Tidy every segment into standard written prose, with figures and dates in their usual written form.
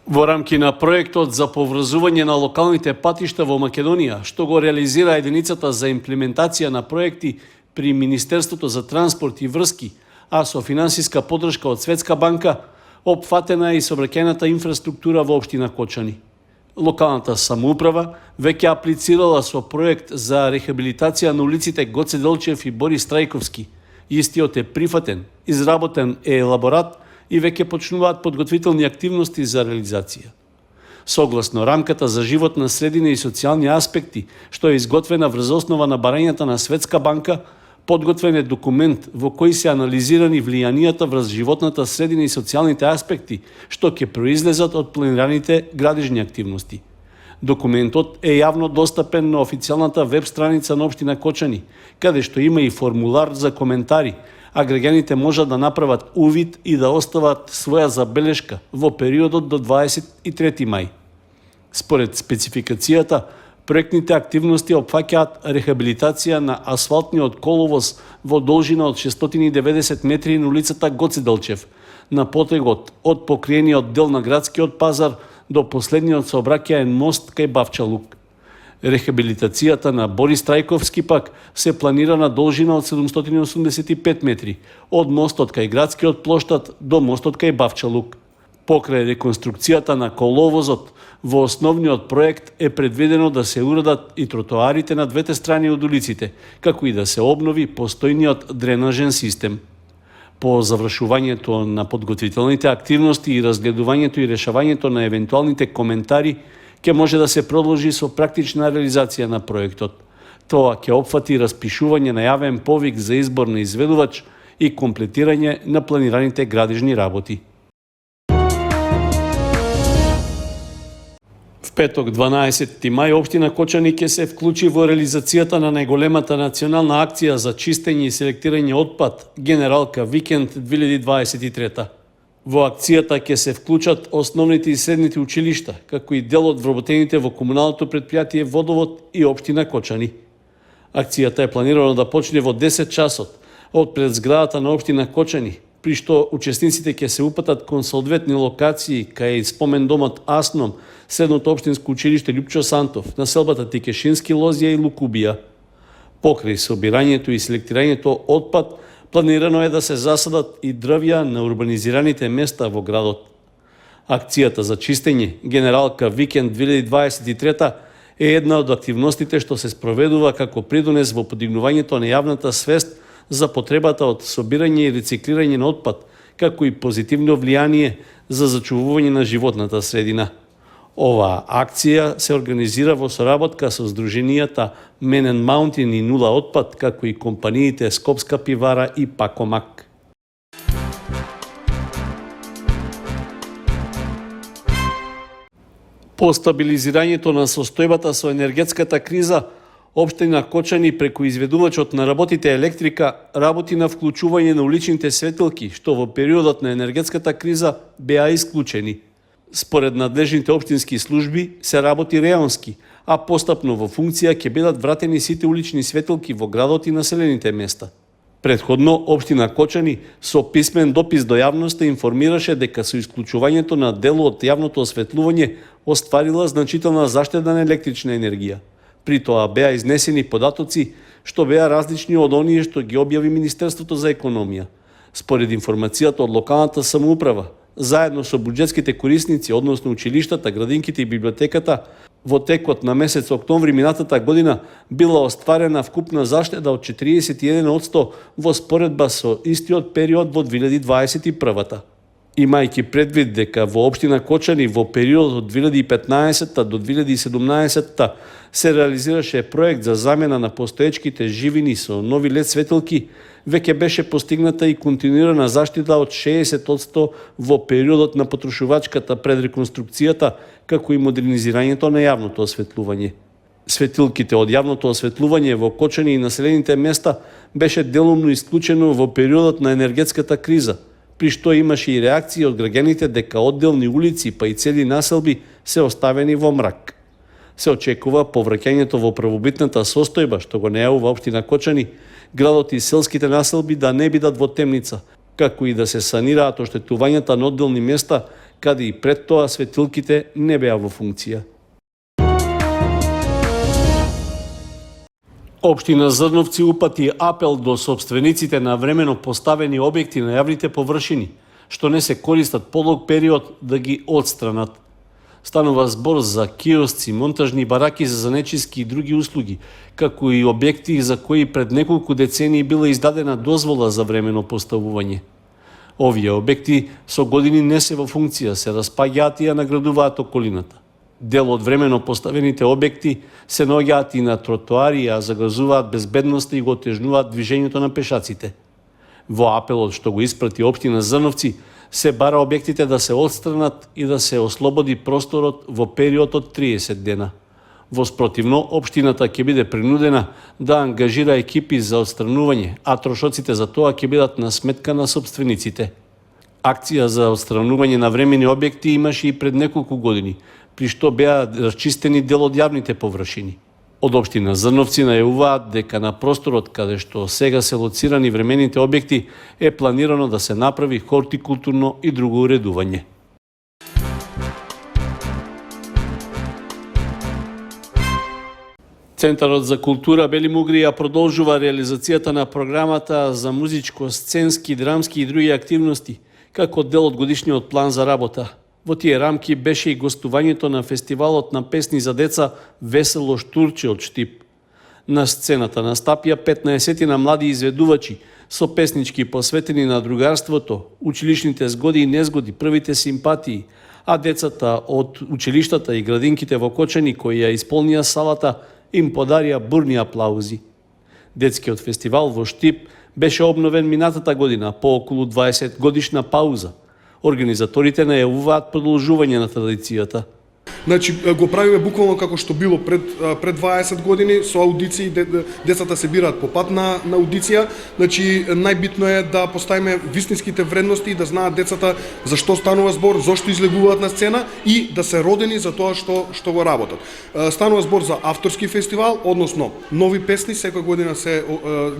Во рамки на проектот за поврзување на локалните патишта во Македонија, што го реализира единицата за имплементација на проекти при Министерството за транспорт и врски, а со финансиска поддршка од Светска банка, опфатена е и сообраќајната инфраструктура во општина Кочани. Локалната самоуправа веќе аплицирала со проект за рехабилитација на улиците Гоце Делчев и Борис Трајковски. Истиот е прифатен, изработен е елаборат и веќе почнуваат подготвителни активности за реализација. Согласно рамката за животна средина и социјални аспекти, што е изготвена врз основа на барањата на Светска банка, подготвен е документ во кој се анализирани влијанијата врз животната средина и социјалните аспекти, што ќе произлезат од планираните градежни активности. Документот е јавно достапен на официјалната веб страница на општина Кочани, каде што има и формулар за коментари, а граѓаните можат да направат увид и да остават своја забелешка во периодот до 23 мај. Според спецификацијата, проектните активности опфаќаат рехабилитација на асфалтниот коловоз во должина од 690 метри на улицата Гоце Делчев, на потегот од покриениот дел на градскиот пазар до последниот сообраќаен мост кај Бавчалук. Рехабилитацијата на Борис Трајковски пак се планира на должина од 785 метри, од мостот кај градскиот плоштад до мостот кај Бавчалук. Покрај реконструкцијата на коловозот, во основниот проект е предвидено да се уредат и тротоарите на двете страни од улиците, како и да се обнови постојниот дренажен систем. По завршувањето на подготвителните активности и разгледувањето и решавањето на евентуалните коментари, ќе може да се продолжи со практична реализација на проектот. Тоа ќе опфати распишување на јавен повик за избор на изведувач и комплетирање на планираните градежни работи. В петок 12 мај општина Кочани ќе се вклучи во реализацијата на најголемата национална акција за чистење и селектирање отпад Генералка Викенд 2023. Во акцијата ќе се вклучат основните и средните училишта, како и дел од вработените во комуналното претпријатие Водовод и општина Кочани. Акцијата е планирано да почне во 10 часот од пред зградата на општина Кочани, при што учесниците ќе се упатат кон соодветни локации кај спомен домот Асном, средното општинско училиште Лјупчо Сантов, населбата Тикешински Лозија и Лукубија. Покрај собирањето и селектирањето отпад, планирано е да се засадат и дрвја на урбанизираните места во градот. Акцијата за чистење Генералка Викенд 2023 е една од активностите што се спроведува како придонес во подигнувањето на јавната свест за потребата од собирање и рециклирање на отпад, како и позитивно влијание за зачувување на животната средина. Оваа акција се организира во соработка со здруженијата Men and Mountain и Нула отпад, како и компаниите Скопска пивара и Пакомак. По стабилизирањето на состојбата со енергетската криза, општина Кочани преку изведувачот на работите електрика работи на вклучување на уличните светилки, што во периодот на енергетската криза беа исклучени. Според надлежните општински служби се работи реонски, а постапно во функција ќе бидат вратени сите улични светилки во градот и населените места. Предходно, општина Кочани со писмен допис до јавноста информираше дека со исклучувањето на дел од јавното осветлување остварила значителна заштеда на електрична енергија. При тоа беа изнесени податоци што беа различни од оние што ги објави Министерството за економија. Според информацијата од локалната самоуправа, заедно со буџетските корисници, односно училиштата, градинките и библиотеката, во текот на месец октомври минатата година била остварена вкупна заштеда од 41% во споредба со истиот период во 2021. Имајќи предвид дека во општина Кочани во периодот од 2015 до 2017 се реализираше проект за замена на постоечките живини со нови лед светилки, веќе беше постигната и континуирана заштита од 60% во периодот на потрошувачката пред реконструкцијата, како и модернизирањето на јавното осветлување. Светилките од јавното осветлување во Кочани и населените места беше делумно исклучено во периодот на енергетската криза, при што имаше и реакции од граѓаните дека одделни улици па и цели населби се оставени во мрак. Се очекува повраќањето во правобитната состојба што го најавува општина Кочани, градот и селските населби да не бидат во темница, како и да се санираат оштетувањата на одделни места каде и пред тоа светилките не беа во функција. Општина Зрновци упати апел до сопствениците на времено поставени објекти на јавните површини, што не се користат подолг период, да ги отстранат. Станува збор за киосци, монтажни бараки за занечиски и други услуги, како и објекти за кои пред неколку децении била издадена дозвола за времено поставување. Овие објекти со години не се во функција, се распаѓаат и ја наградуваат околината. Дел од времено поставените објекти се наоѓаат и на тротоари, а загрозуваат безбедноста и го отежнуваат движењето на пешаците. Во апелот што го испрати општина Зрновци, се бара објектите да се отстранат и да се ослободи просторот во период од 30 дена. Во спротивно, општината ќе биде принудена да ангажира екипи за отстранување, а трошоците за тоа ќе бидат на сметка на сопствениците. Акција за отстранување на времени објекти имаше и пред неколку години, при што беа расчистени дел од јавните површини. Од општина Зрновци најавуваат дека на просторот каде што сега се лоцирани времените објекти е планирано да се направи хортикултурно и друго уредување. Центарот за култура Бели Мугрија продолжува реализацијата на програмата за музичко, сценски, драмски и други активности, како дел од годишниот план за работа. Во тие рамки беше и гостувањето на фестивалот на песни за деца Весело штурче од Штип. На сцената настапија 15 на млади изведувачи со песнички посветени на другарството, училишните згоди и незгоди, првите симпатии, а децата од училиштата и градинките во Кочани кои ја исполнија салата им подарија бурни аплаузи. Детскиот фестивал во Штип беше обновен минатата година по околу 20 годишна пауза. Организаторите најавуваат продолжување на традицијата. Значи, го правиме буквално како што било пред 20 години, со аудиции, децата се бираат по пат на аудиција. Значи, најбитно е да поставиме вистинските вредности и да знаат децата за што станува збор, зошто излегуваат на сцена и да се родени за тоа што го работат. Станува збор за авторски фестивал, односно нови песни, секоја година се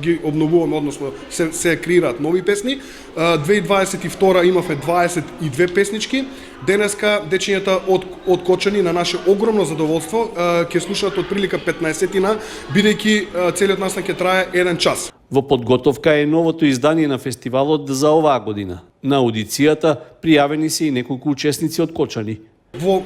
ги обновуваме, односно се креираат нови песни. 2022 имавме 22 песнички. Денеска дечињата од Кочани на наше огромно задоволство ќе слушаат од прилика 15-тина, бидејќи целиот настан ќе трае 1 час. Во подготовка е новото издание на фестивалот за оваа година. На аудицијата пријавени се и неколку учесници од Кочани. Во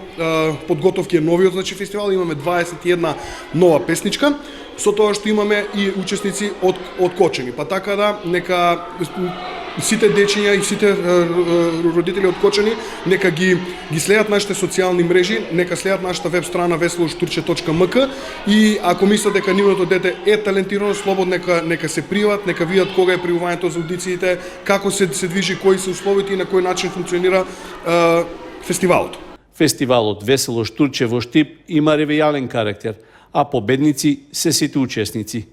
подготовки е новиот фестивал, имаме 21 нова песничка, со тоа што имаме и учесници од Кочани. Па така да, нека сите дечиња и сите родители од Кочани нека ги следат нашите социјални мрежи, нека следат нашата веб страна veselošturče.mk и ако мислат дека нивното дете е талентирано, слободно нека се пријават, нека видат кога е пријавањето за аудициите, како се движи, кои се условите и на кој начин функционира фестивалот. Фестивалот Весело штурче во Штип има ревијален карактер, а победници се сите учесници.